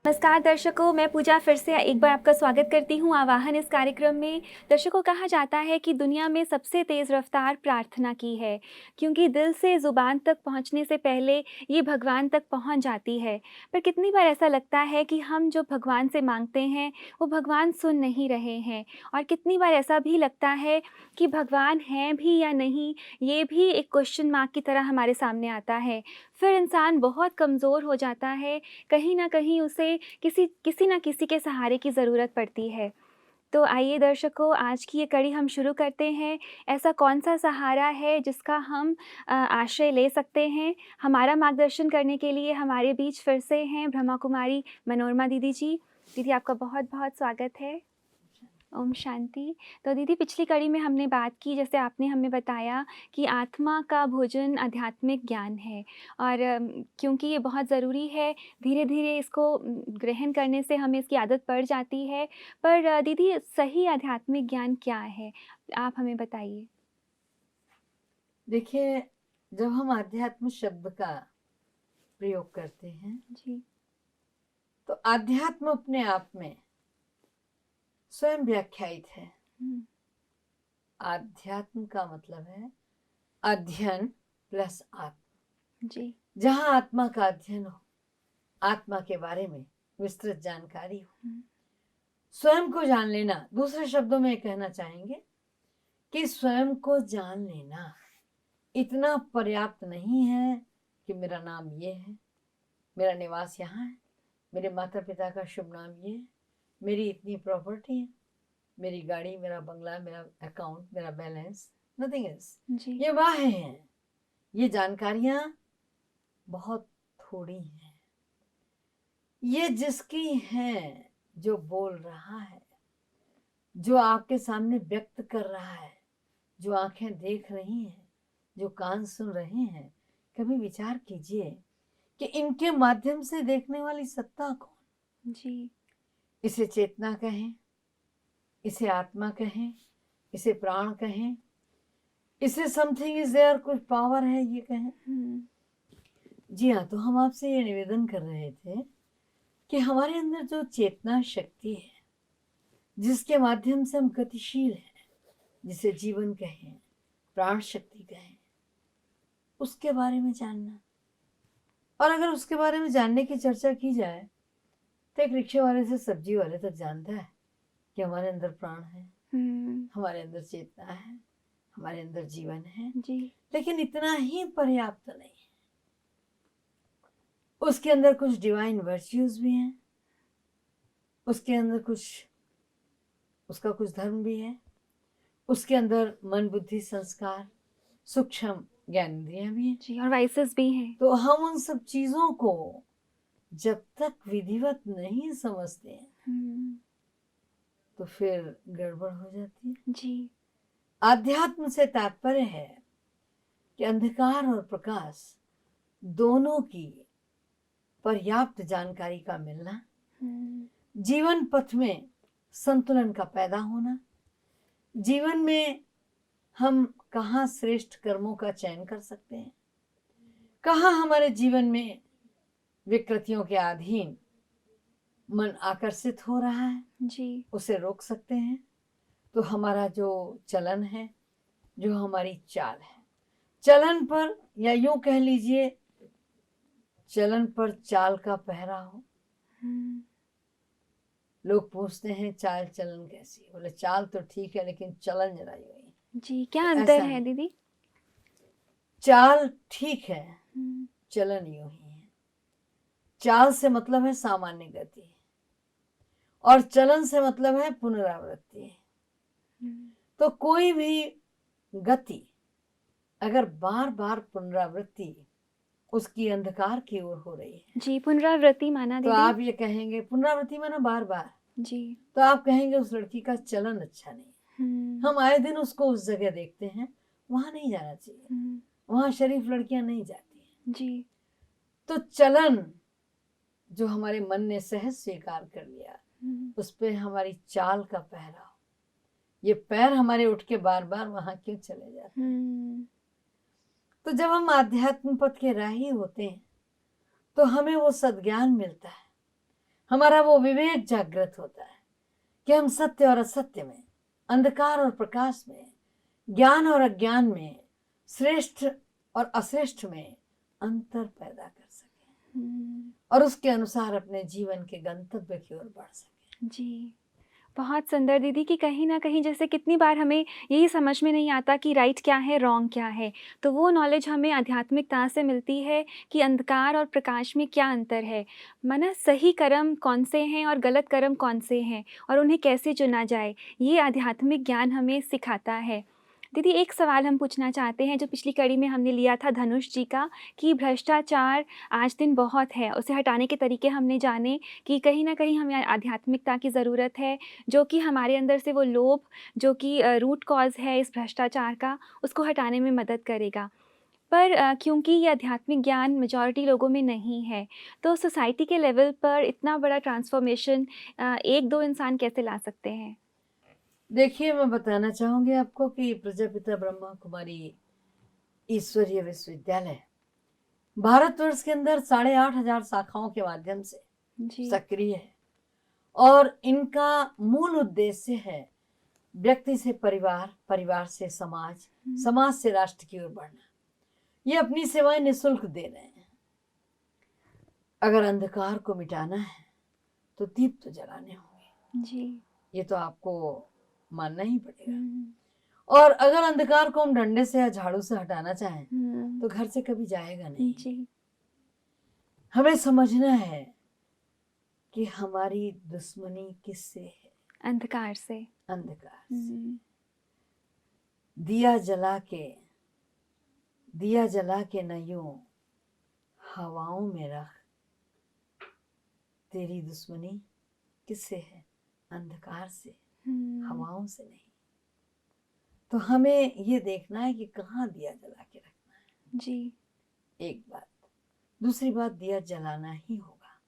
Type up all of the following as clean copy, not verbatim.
नमस्कार दर्शकों, मैं पूजा फिर से एक बार आपका स्वागत करती हूँ आवाहन इस कार्यक्रम में। दर्शकों, कहा जाता है कि दुनिया में सबसे तेज़ रफ्तार प्रार्थना की है, क्योंकि दिल से ज़ुबान तक पहुँचने से पहले ये भगवान तक पहुँच जाती है। पर कितनी बार ऐसा लगता है कि हम जो भगवान से मांगते हैं, वो भगवान सुन नहीं रहे हैं, और कितनी बार ऐसा भी लगता है कि भगवान हैं भी या नहीं, ये भी एक क्वेश्चन मार्क की तरह हमारे सामने आता है। फिर इंसान बहुत कमज़ोर हो जाता है, कहीं न कहीं उसे किसी न किसी के सहारे की ज़रूरत पड़ती है। तो आइए दर्शकों, आज की ये कड़ी हम शुरू करते हैं। ऐसा कौन-सा सहारा है जिसका हम आश्रय ले सकते हैं? हमारा मार्गदर्शन करने के लिए हमारे बीच फिर से हैं ब्रह्मा कुमारी मनोरमा दीदी जी। दीदी, आपका बहुत-बहुत स्वागत है। ओम शांति। तो दीदी, पिछली कड़ी में हमने बात की, जैसे आपने हमें बताया कि आत्मा का भोजन आध्यात्मिक ज्ञान है, और क्योंकि ये बहुत ज़रूरी है, धीरे-धीरे इसको ग्रहण करने से हमें इसकी आदत पड़ जाती है। पर दीदी, सही आध्यात्मिक ज्ञान क्या है? आप हमें बताइए। देखिए, जब हम आध्यात्म शब्द का प्रयोग करते हैं जी। तो आध्यात्म अपने आप में स्वयं व्याख्यायित है। हुँ। आध्यात्म का मतलब है अध्ययन प्लस आत्मा। जी। जहां आत्मा का अध्ययन हो, आत्मा के बारे में विस्तृत जानकारी हो, हुँ। स्वयं को जान लेना। दूसरे शब्दों में कहना चाहेंगे कि स्वयं को जान लेना इतना पर्याप्त नहीं है कि मेरा नाम ये है, मेरा निवास यहाँ है, मेरे माता पिता का शुभ नाम ये है, मेरी इतनी प्रॉपर्टी है, मेरी गाड़ी, मेरा बंगला, मेरा अकाउंट, मेरा बैलेंस, नथिंग एल्स। जी। ये वाह हैं, ये जानकारियां बहुत थोड़ी हैं। ये जिसकी हैं, जो बोल रहा है, जो आपके सामने व्यक्त कर रहा है, जो आंखें देख रही हैं, जो कान सुन रहे हैं। कभी विचार कीजिए कि इनके माध्यम से देखने वाली सत्ता कौन? जी। इसे चेतना कहें, इसे आत्मा कहें, इसे प्राण कहें, इसे समथिंग इज देयर, कुछ पावर है ये कहें। हुँ। जी हाँ, तो हम आपसे ये निवेदन कर रहे थे कि हमारे अंदर जो चेतना शक्ति है, जिसके माध्यम से हम गतिशील हैं, जिसे जीवन कहें, प्राण शक्ति कहें, उसके बारे में जानना। और अगर उसके बारे में जानने की चर्चा की जाए तो एक रिक्शे वाले से सब्जी वाले तक जानता है कि हमारे अंदर प्राण है, हुँ। हमारे अंदर चेतना है, हमारे अंदर जीवन है। जी। लेकिन इतना ही पर्याप्त नहीं है। उसके अंदर कुछ डिवाइन वर्च्यूज भी हैं, उसके अंदर उसका कुछ धर्म भी है, उसके अंदर मन बुद्धि संस्कार सूक्ष्म ज्ञानेंद्रियां भी हैं। जी, और वाइसेस भी हैं। तो हम उन सब चीजों को जब तक विधिवत नहीं समझते हैं हुँ। तो फिर गड़बड़ हो जाती है। जी। आध्यात्म से तात्पर्य है कि अंधकार और प्रकाश दोनों की पर्याप्त जानकारी का मिलना, हुँ। जीवन पथ में संतुलन का पैदा होना, जीवन में हम कहाँ श्रेष्ठ कर्मों का चयन कर सकते हैं, कहाँ हमारे जीवन में विकृतियों के अधीन मन आकर्षित हो रहा है, जी। उसे रोक सकते हैं। तो हमारा जो चलन है, जो हमारी चाल है, चलन पर, या यूं कह लीजिए चलन पर चाल का पहरा हो। हुँ। लोग पूछते हैं चाल चलन कैसी? बोले चाल तो ठीक है लेकिन चलन जरा यूं ही। जी, क्या तो अंतर ऐसा है नहीं, दीदी? चाल ठीक है, हुँ। चलन यूं ही है। चाल से मतलब है सामान्य गति, और चलन से मतलब है पुनरावृत्ति। हुँ। तो कोई भी गति अगर बार बार पुनरावृत्ति उसकी अंधकार की ओर हो रही है, जी, पुनरावृत्ति माना तो दीदी? आप ये कहेंगे, पुनरावृत्ति माना बार बार, जी। तो आप कहेंगे उस लड़की का चलन अच्छा नहीं है। हुँ। हम आए दिन उसको उस जगह देखते हैं, वहां नहीं जाना चाहिए, हुँ। वहां शरीफ लड़कियां नहीं जाती हैं। जी। तो चलन जो हमारे मन ने सहज स्वीकार कर लिया, हुँ। उस पर हमारी चाल का पहरा हो। ये पैर हमारे उठ के बार बार वहां क्यों चले जाते हैं? हुँ। तो जब हम आध्यात्म पथ के राही होते हैं तो हमें वो सद्ज्ञान मिलता है, हमारा वो विवेक जागृत होता है कि हम सत्य और असत्य में, अंधकार और प्रकाश में, ज्ञान और अज्ञान में, श्रेष्ठ और अश्रेष्ठ में अंतर पैदा कर सकें और उसके अनुसार अपने जीवन के गंतव्य की ओर बढ़ सकें। जी, बहुत सुंदर दीदी कि कहीं न कहीं जैसे कितनी बार हमें यही समझ में नहीं आता कि राइट क्या है, रॉन्ग क्या है। तो वो नॉलेज हमें आध्यात्मिकता से मिलती है कि अंधकार और प्रकाश में क्या अंतर है। माना सही कर्म कौन से हैं और गलत कर्म कौन से हैं और उन्हें कैसे चुना जाए, ये आध्यात्मिक ज्ञान हमें सिखाता है। दीदी एक सवाल हम पूछना चाहते हैं जो पिछली कड़ी में हमने लिया था धनुष जी का कि भ्रष्टाचार आज दिन बहुत है, उसे हटाने के तरीके हमने जाने कि कहीं न कहीं हमें आध्यात्मिकता की ज़रूरत है, जो कि हमारे अंदर से वो लोभ जो कि रूट कॉज़ है इस भ्रष्टाचार का, उसको हटाने में मदद करेगा। पर क्योंकि ये आध्यात्मिक ज्ञान मेजॉरिटी लोगों में नहीं है, तो सोसाइटी के लेवल पर इतना बड़ा ट्रांसफ़ॉर्मेशन 1-2 इंसान कैसे ला सकते हैं? देखिए, मैं बताना चाहूंगी आपको कि प्रजापिता ब्रह्मा कुमारी ईश्वरीय विश्वविद्यालय भारतवर्ष के अंदर 8,500 शाखाओं के माध्यम से जी। सक्रिय है और इनका मूल उद्देश्य है व्यक्ति से परिवार, परिवार से समाज, समाज से राष्ट्र की ओर बढ़ना। ये अपनी सेवाएं निःशुल्क दे रहे हैं। अगर अंधकार को मिटाना है तो दीप तो जलाने होंगे, जी। ये तो आपको मानना ही पड़ेगा। और अगर अंधकार को हम डंडे से या झाड़ू से हटाना चाहें तो घर से कभी जाएगा नहीं। जी। हमें समझना है कि हमारी दुश्मनी किससे है? अंधकार से। अंधकार से। दिया जला के न यूं हवाओं में रख, तेरी दुश्मनी किससे है? अंधकार से, हवाओं से नहीं। तो हमें ये देखना है कि कहाँ दिया जला के रखना है। जी। एक बात। दूसरी बात, दिया जलाना ही होगा।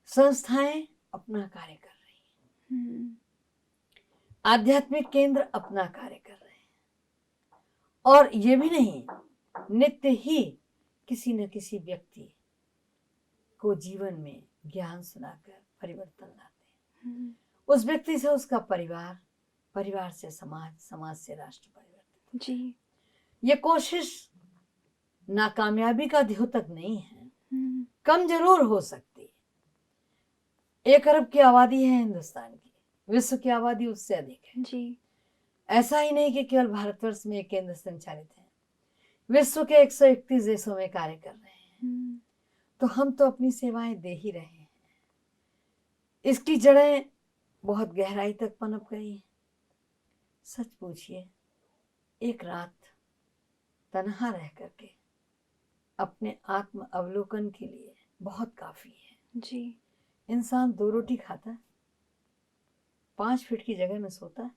संस्थाएं अपना कार्य कर रही हैं, आध्यात्मिक केंद्र अपना कार्य कर रहे हैं और ये भी नहीं, नित्य ही किसी न किसी व्यक्ति को जीवन में ज्ञान सुनाकर परिवर्तन लाते हैं। उस व्यक्ति से उसका परिवार, परिवार से समाज, समाज से राष्ट्र परिवर्तन। जी। ये कोशिश नाकामयाबी का द्योतक नहीं है, कम जरूर हो सकती है। 1 अरब की आबादी है हिंदुस्तान की, विश्व की आबादी उससे अधिक है। जी। ऐसा ही नहीं कि केवल भारतवर्ष में केंद्र संचालित है, विश्व के 131 देशों में कार्य कर रहे हैं। तो हम तो अपनी सेवाएं दे ही रहे हैं। इसकी जड़ें बहुत गहराई तक पनप गई हैं। सच पूछिए, एक रात तन्हा रह करके अपने आत्म अवलोकन के लिए बहुत काफी है। जी। इंसान 2 रोटी खाता है, 5 फीट की जगह में सोता है,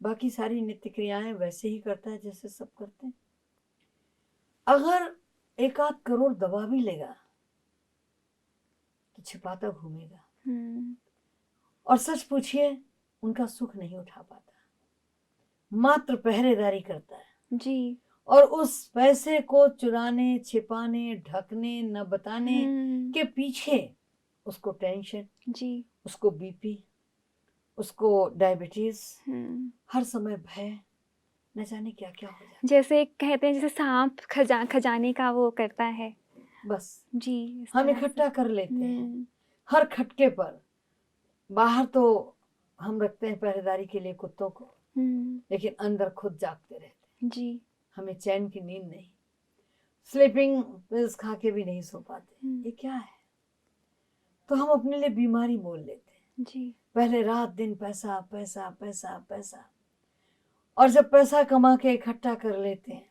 बाकी सारी नित्य क्रियाएं वैसे ही करता है जैसे सब करते हैं। अगर 1-8 करोड़ दबा भी लेगा तो छिपाता घूमेगा। और सच पूछिए, उनका सुख नहीं उठा पाता, मात्र पहरेदारी करता है। जी। और उस पैसे को चुराने, छिपाने, ढकने, न बताने के पीछे उसको टेंशन, जी। उसको बीपी, उसको डायबिटीज, हर समय भय, न जाने क्या क्या हो जाता है। जैसे कहते हैं जैसे सांप खजाने का वो करता है। बस जी। हम इकट्ठा कर लेते हैं हर खटके पर। बाहर तो हम रखते हैं पहरेदारी के लिए कुत्तों को, लेकिन अंदर खुद जागते रहते हैं। जी। हमें चैन की नींद नहीं, स्लीपिंग पिल्स खा के भी नहीं सो पाते। ये क्या है? तो हम अपने लिए बीमारी मोल लेते हैं। जी। पहले रात दिन पैसा पैसा पैसा पैसा, और जब पैसा कमा के इकट्ठा कर लेते हैं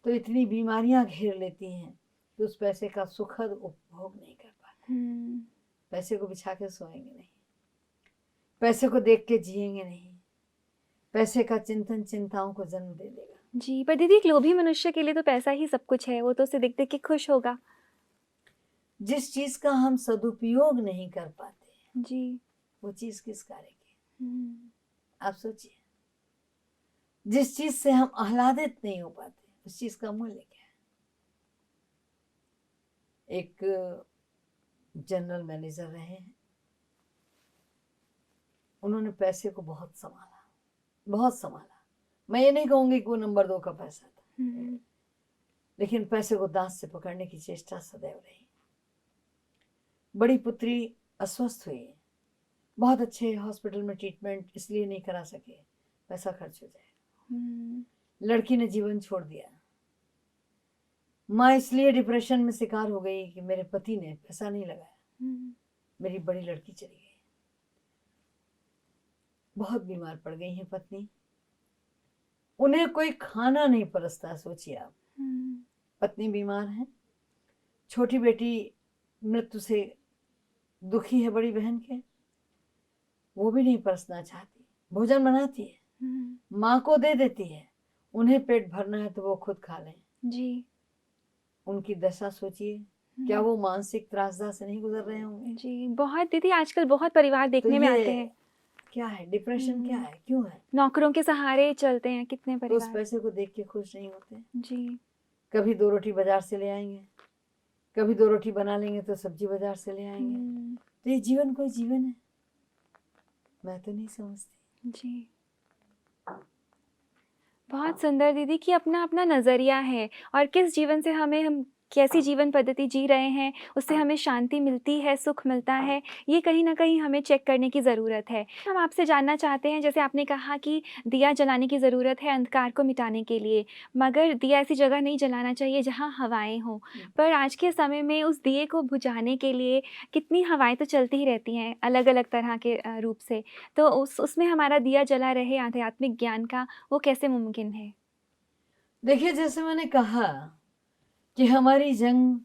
तो इतनी बीमारियां घेर लेती हैं कि उस पैसे का सुखद उपभोग नहीं कर पाते। पैसे को बिछा के सोएंगे नहीं, पैसे को देख के जिएंगे नहीं, पैसे का चिंतन चिंताओं को जन्म दे देगा। जी, पर दीदी एक लोभी मनुष्य के लिए तो पैसा ही सब कुछ है, वो तो उसे देख देख के खुश होगा। जिस चीज का हम सदुपयोग नहीं कर पाते जी। वो चीज किस कार्य की? आप सोचिए, जिस चीज से हम आह्लादित नहीं हो पाते उस चीज का मूल्य क्या है? एक जनरल मैनेजर रहे हैं। उन्होंने पैसे को बहुत संभाला, बहुत संभाला। मैं ये नहीं कहूंगी कि वो नंबर 2 का पैसा था, लेकिन पैसे को दांत से पकड़ने की चेष्टा सदैव रही। बड़ी पुत्री अस्वस्थ हुई, बहुत अच्छे हॉस्पिटल में ट्रीटमेंट इसलिए नहीं करा सके, पैसा खर्च हो जाए। लड़की ने जीवन छोड़ दिया। माँ इसलिए डिप्रेशन में शिकार हो गई कि मेरे पति ने पैसा नहीं लगाया, मेरी बड़ी लड़की चली गई। बहुत बीमार पड़ गई है पत्नी, उन्हें कोई खाना नहीं परसता। सोचिए आप, पत्नी बीमार है, छोटी बेटी मृत्यु से दुखी है बड़ी बहन के, वो भी नहीं परसना चाहती, भोजन बनाती है, माँ को दे देती है, उन्हें पेट भरना है तो वो खुद खा लें जी। उनकी दशा सोचिए, क्या वो मानसिक त्रासदा से नहीं गुजर रहे होंगे जी? बहुत दीदी, आजकल बहुत परिवार देखने में आते हैं। क्या है डिप्रेशन, क्या है, क्यों है? नौकरों के सहारे चलते हैं कितने तो उस परिवार। पैसे को देख के खुश नहीं होते जी। कभी 2 रोटी बाजार से ले आएंगे, कभी 2 रोटी बना लेंगे तो सब्जी बाजार से ले आएंगे। तो ये जीवन कोई जीवन है? मैं तो नहीं समझती जी। बहुत सुंदर दीदी कि अपना अपना नज़रिया है, और किस जीवन से हम कैसी जीवन पद्धति जी रहे हैं, उससे हमें शांति मिलती है, सुख मिलता है, ये कहीं न कहीं हमें चेक करने की ज़रूरत है। हम आपसे जानना चाहते हैं, जैसे आपने कहा कि दिया जलाने की ज़रूरत है अंधकार को मिटाने के लिए, मगर दिया ऐसी जगह नहीं जलाना चाहिए जहाँ हवाएँ हों। पर आज के समय में उस दिए को बुझाने के लिए कितनी हवाएँ तो चलती ही रहती हैं, अलग-अलग तरह के रूप से। तो उसमें हमारा दिया जला रहे आध्यात्मिक ज्ञान का, वो कैसे मुमकिन है? देखिए, जैसे मैंने कहा कि हमारी जंग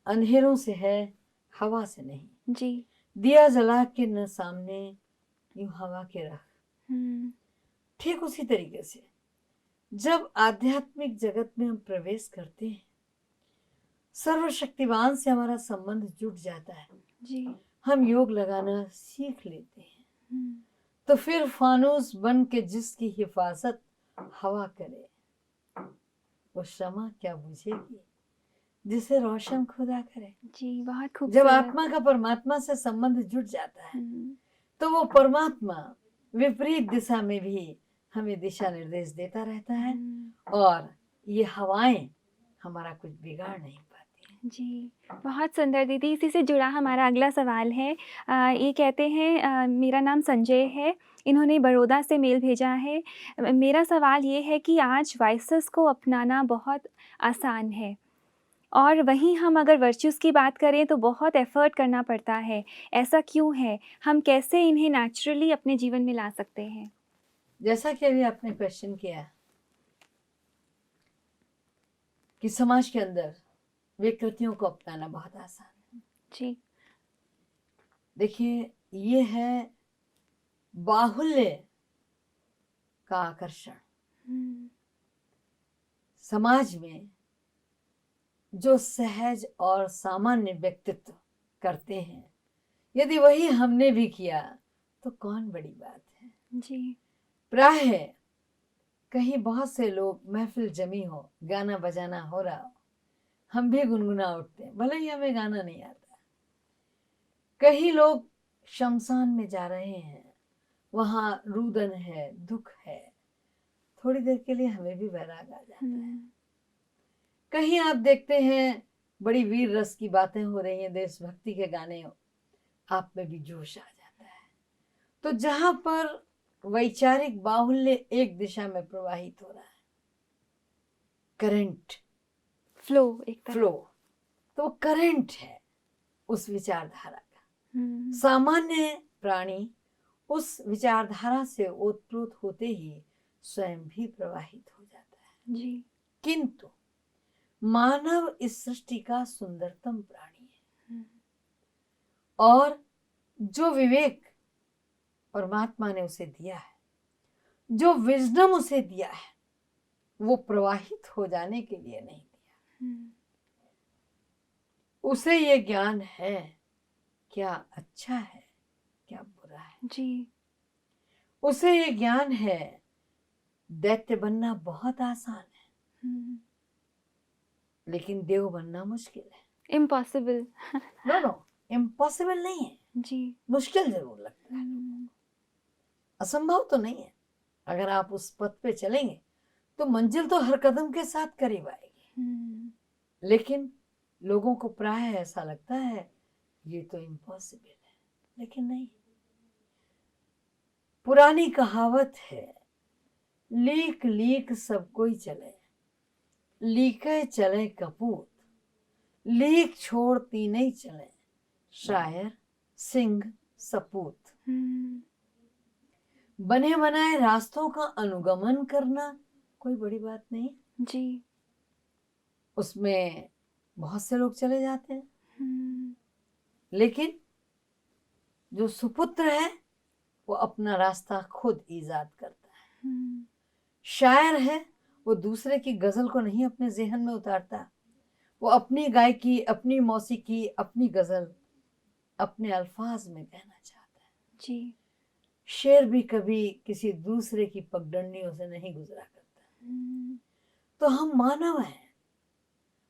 अंधेरों से है, हवा से नहीं जी। दिया जला के न सामने यूं हवा के रख। ठीक उसी तरीके से जब आध्यात्मिक जगत में हम प्रवेश करते हैं, सर्वशक्तिवान से हमारा संबंध जुट जाता है जी। हम योग लगाना सीख लेते हैं, तो फिर फानूस बन के जिसकी हिफाजत हवा करे, वो शमा क्या बुझेगी जिसे रोशन खुदा करे जी। बहुत खूब। जब आत्मा का परमात्मा से संबंध जुट जाता है तो वो परमात्मा विपरीत दिशा में भी हमें दिशा निर्देश देता रहता है, और ये हवाएं हमारा कुछ बिगाड़ नहीं पाती। जी, बहुत सुंदर दीदी। इसी से जुड़ा हमारा अगला सवाल है। ये कहते हैं, मेरा नाम संजय है, इन्होंने बड़ौदा से मेल भेजा है। मेरा सवाल ये है कि आज वाइसेस को अपनाना बहुत आसान है, और वहीं हम अगर वर्च्यूज़ की बात करें तो बहुत एफ़र्ट करना पड़ता है। ऐसा क्यों है? हम कैसे इन्हें नेचुरली अपने जीवन में ला सकते हैं? जैसा कि अभी आपने क्वेश्चन किया कि समाज के अंदर विकृतियों को अपनाना बहुत आसान है जी। देखिए, ये है बाहुल्य का आकर्षण। समाज में जो सहज और सामान्य व्यक्तित्व करते हैं, यदि वही हमने भी किया तो कौन बड़ी बात है जी। प्राय कहीं बहुत से लोग महफिल जमी हो, गाना बजाना हो रहा हो, हम भी गुनगुना उठते हैं, भले ही हमें गाना नहीं आता। कहीं लोग शमशान में जा रहे हैं, वहां रुदन है, दुख है, थोड़ी देर के लिए हमें भी वैराग आ जाता है। कहीं आप देखते हैं बड़ी वीर रस की बातें हो रही हैं, देशभक्ति के गाने हो, आप में भी जोश आ जाता है। तो जहां पर वैचारिक बाहुल्य एक दिशा में प्रवाहित हो रहा है, करंट फ्लो, एक तरह फ्लो, तो करंट है उस विचारधारा का। सामान्य प्राणी उस विचारधारा से ओतप्रोत होते ही स्वयं भी प्रवाहित हो जाता है जी। किंतु मानव इस सृष्टि का सुंदरतम प्राणी है, और जो विवेक परमात्मा ने उसे दिया है, जो विजडम उसे दिया है, वो प्रवाहित हो जाने के लिए नहीं दिया। उसे ये ज्ञान है क्या अच्छा है, क्या बुरा है जी। उसे ये ज्ञान है दैत्य बनना बहुत आसान है, लेकिन देव बनना मुश्किल है। इम्पॉसिबल। नो, इम्पॉसिबल नहीं है, जी। मुश्किल जरूर लगता है, असंभव तो नहीं है। अगर आप उस पथ पे चलेंगे तो मंजिल तो हर कदम के साथ करीब आएगी। लेकिन लोगों को प्राय ऐसा लगता है ये तो इम्पॉसिबल है, लेकिन नहीं। पुरानी कहावत है, लीक लीक सब कोई चले, लीके चले कपूत, लीक छोड़ती नहीं चले, शायर सिंह सपूत। बने बनाए रास्तों का अनुगमन करना कोई बड़ी बात नहीं जी। उसमें बहुत से लोग चले जाते हैं, लेकिन जो सुपुत्र है वो अपना रास्ता खुद ईजाद करता है। शायर है वो दूसरे की गजल को नहीं अपने ज़हन में उतारता, वो अपनी गायकी, अपनी मौसीकी, अपनी गजल अपने अल्फाज में कहना चाहता है। जी। शेर भी कभी किसी दूसरे की पगडंडियों से नहीं गुजरा करता। तो हम मानव हैं,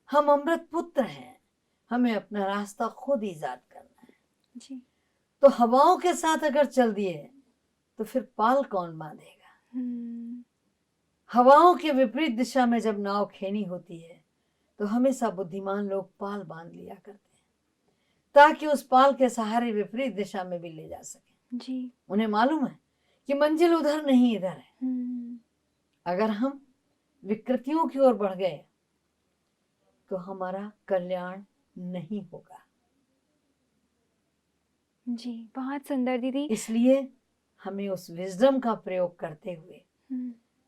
हम अमृत पुत्र हैं, हमें अपना रास्ता खुद ईजाद करना है। जी। तो हवाओं के साथ अगर चल दिए तो फिर पाल कौन बांधेगा। हवाओं के विपरीत दिशा में जब नाव खेनी होती है तो हमेशा बुद्धिमान लोग पाल बांध लिया करते हैं, ताकि उस पाल के सहारे विपरीत दिशा में भी ले जा सके। जी। उन्हें मालूम है कि मंजिल उधर नहीं इधर है। अगर हम विकृतियों की ओर बढ़ गए तो हमारा कल्याण नहीं होगा। जी, बहुत सुंदर दीदी। इसलिए हमें उस विजडम का प्रयोग करते हुए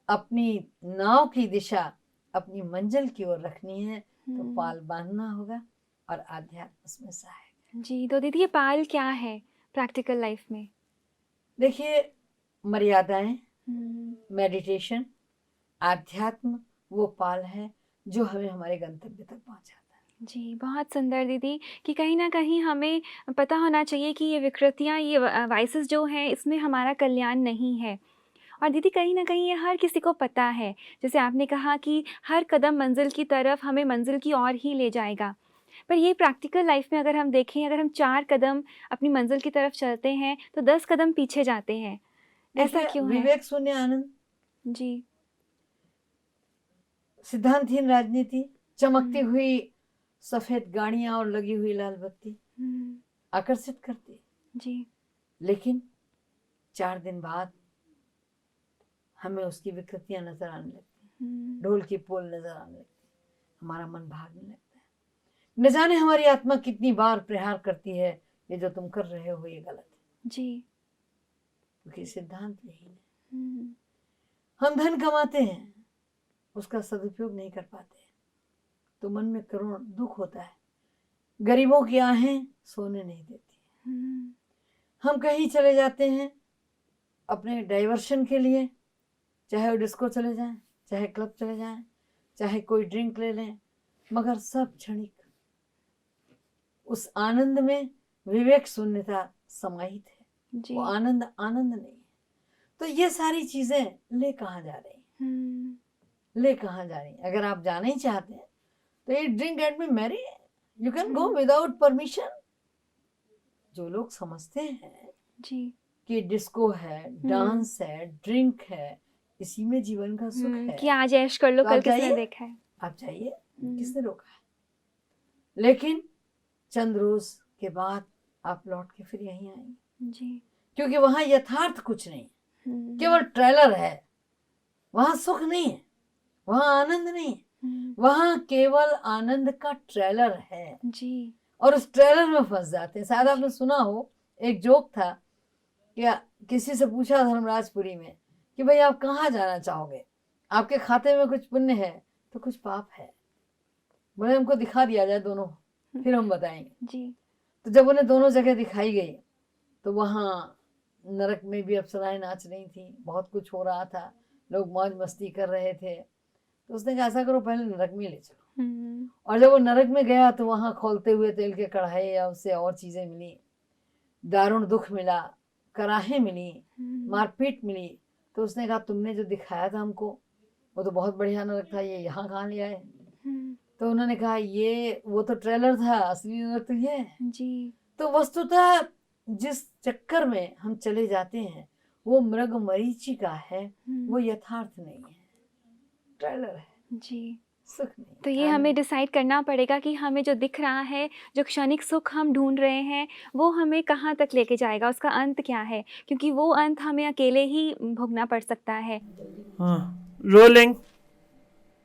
अपनी नाव की दिशा अपनी मंजिल की ओर रखनी है, तो पाल बांधना होगा और आध्यात्म उसमें सहायक। जी, तो दीदी ये पाल क्या है प्रैक्टिकल लाइफ में? देखिए, मर्यादाएं, मेडिटेशन, आध्यात्म वो पाल है जो हमें हमारे गंतव्य तक पहुंचाता है। जी, बहुत सुंदर दीदी कि कहीं न कहीं हमें पता होना चाहिए कि ये विकृतियाँ, ये वाइसेस जो हैं, इसमें हमारा कल्याण नहीं है। और दीदी कहीं न कहीं ये हर किसी को पता है। जैसे आपने कहा कि हर कदम मंज़िल की तरफ हमें मंज़िल की ओर ही ले जाएगा। पर ये प्रैक्टिकल लाइफ में अगर हम देखें, अगर हम 4 कदम अपनी मंज़िल की तरफ चलते हैं, तो 10 कदम पीछे जाते हैं। ऐसा देखिए, क्यों है? विवेक शून्य आनंद, जी। सिद्धांतहीन राजनीति, चमकती हुई सफेद गाड़ियां और लगी हुई लाल बत्ती आकर्षित करती, जी। लेकिन 4 दिन बाद हमें उसकी विकृतियां नजर आने लगती, ढोल की पोल नजर आने लगती, हमारा मन भागने लगता है। न जाने हमारी आत्मा कितनी बार प्रहार करती है, ये जो तुम कर रहे हो ये गलत है। जी। क्योंकि सिद्धांत यही है। हम धन कमाते हैं, उसका सदुपयोग नहीं कर पाते, तो मन में करुण दुख होता है। गरीबों की आहें सोने नहीं देती। हम कहीं चले जाते हैं अपने डाइवर्शन के लिए, चाहे वो डिस्को चले जाएं, चाहे क्लब चले जाएं, चाहे कोई ड्रिंक ले लें, मगर सब क्षणिक। उस आनंद में विवेक शून्यता समाहित है, वो आनंद आनंद नहीं है। तो ये सारी चीजें ले कहाँ जा रही, ले कहाँ जा रही? अगर आप जाना ही चाहते हैं तो ये drink and B Mary, you can go without permission. जो लोग समझते हैं जी कि डिस्को है, डांस है, ड्रिंक है, इसी में जीवन का सुख है कि आज ऐश कर लो, तो कल आप किसने जाइए, देखा है। आप जाइए, किसने रोका है? लेकिन चंद रोज के बाद आप लौट के फिर यहीं आएंगे, जी। क्योंकि वहां यथार्थ कुछ नहीं, केवल ट्रेलर है। वहां सुख नहीं है, वहां आनंद नहीं है, वहां केवल आनंद का ट्रेलर है जी। और उस ट्रेलर में फंस जाते हैं। शायद आपने सुना हो, एक जोक था कि किसी से पूछा धर्मराजपुरी में कि भाई आप कहाँ जाना चाहोगे, आपके खाते में कुछ पुण्य है तो कुछ पाप है, बोले हमको दिखा दिया जाए दोनों, फिर हम बताएंगे। जी। तो जब उन्हें दोनों जगह दिखाई गई तो वहां नरक में भी अप्सराएं नाच रही थी, बहुत कुछ हो रहा था, लोग मौज मस्ती कर रहे थे। तो उसने कहा ऐसा करो पहले नरक में ले चलो। और जब वो नरक में गया तो वहां खोलते हुए तेल के कढ़ाई या उससे और चीजें मिली, दारुण दुख मिला, कराहें मिली, मारपीट मिली। तो उसने कहा तुमने जो दिखाया था हमको वो तो बहुत बढ़िया नरक था, ये यहाँ कहाँ ले आए? तो उन्होंने कहा ये वो तो ट्रेलर था, असली नरक तो ये है। जी। तो वस्तुतः जिस चक्कर में हम चले जाते हैं वो मृग मरीचिका है, वो यथार्थ नहीं है, ट्रेलर है, जी। सुख नहीं, तो ये आनंद। हमें डिसाइड करना पड़ेगा कि हमें जो दिख रहा है, जो क्षणिक सुख हम ढूँढ रहे हैं, वो हमें कहाँ तक लेके जाएगा, उसका अंत क्या है? क्योंकि वो अंत हमें अकेले ही भोगना पड़ सकता है। हाँ, रोलिंग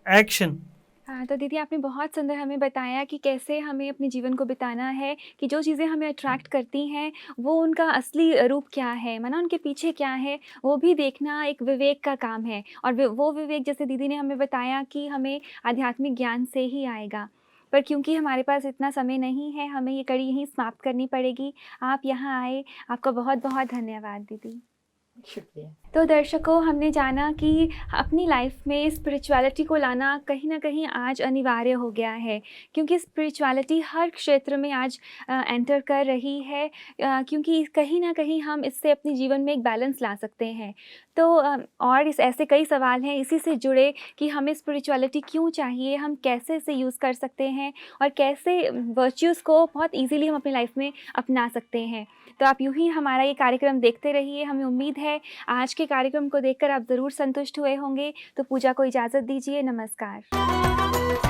एक्शन। हाँ, तो दीदी आपने बहुत सुंदर हमें बताया कि कैसे हमें अपने जीवन को बिताना है, कि जो चीज़ें हमें अट्रैक्ट करती हैं, वो उनका असली रूप क्या है, माना उनके पीछे क्या है, वो भी देखना एक विवेक का काम है। और वो विवेक जैसे दीदी ने हमें बताया कि हमें आध्यात्मिक ज्ञान से ही आएगा। पर क्योंकि हमारे पास इतना समय नहीं है, हमें ये कड़ी यहीं समाप्त करनी पड़ेगी। आप यहाँ आए, आपका बहुत-बहुत धन्यवाद दीदी। शुक्रिया। तो दर्शकों, हमने जाना कि अपनी लाइफ में स्पिरिचुअलिटी को लाना कहीं न कहीं आज अनिवार्य हो गया है, क्योंकि स्पिरिचुअलिटी हर क्षेत्र में आज एंटर कर रही है, क्योंकि कहीं न कहीं हम इससे अपने जीवन में एक बैलेंस ला सकते हैं। तो और इस ऐसे कई सवाल हैं इसी से जुड़े कि हमें स्पिरिचुअलिटी क्यों चाहिए, हम कैसे इसे यूज़ कर सकते हैं और कैसे वर्च्यूज़ को बहुत ईज़िली हम अपनी लाइफ में अपना सकते हैं। तो आप यूँ ही हमारा ये कार्यक्रम देखते रहिए। हमें उम्मीद है आज के कार्यक्रम को देखकर आप ज़रूर संतुष्ट हुए होंगे। तो पूजा को इजाज़त दीजिए। नमस्कार।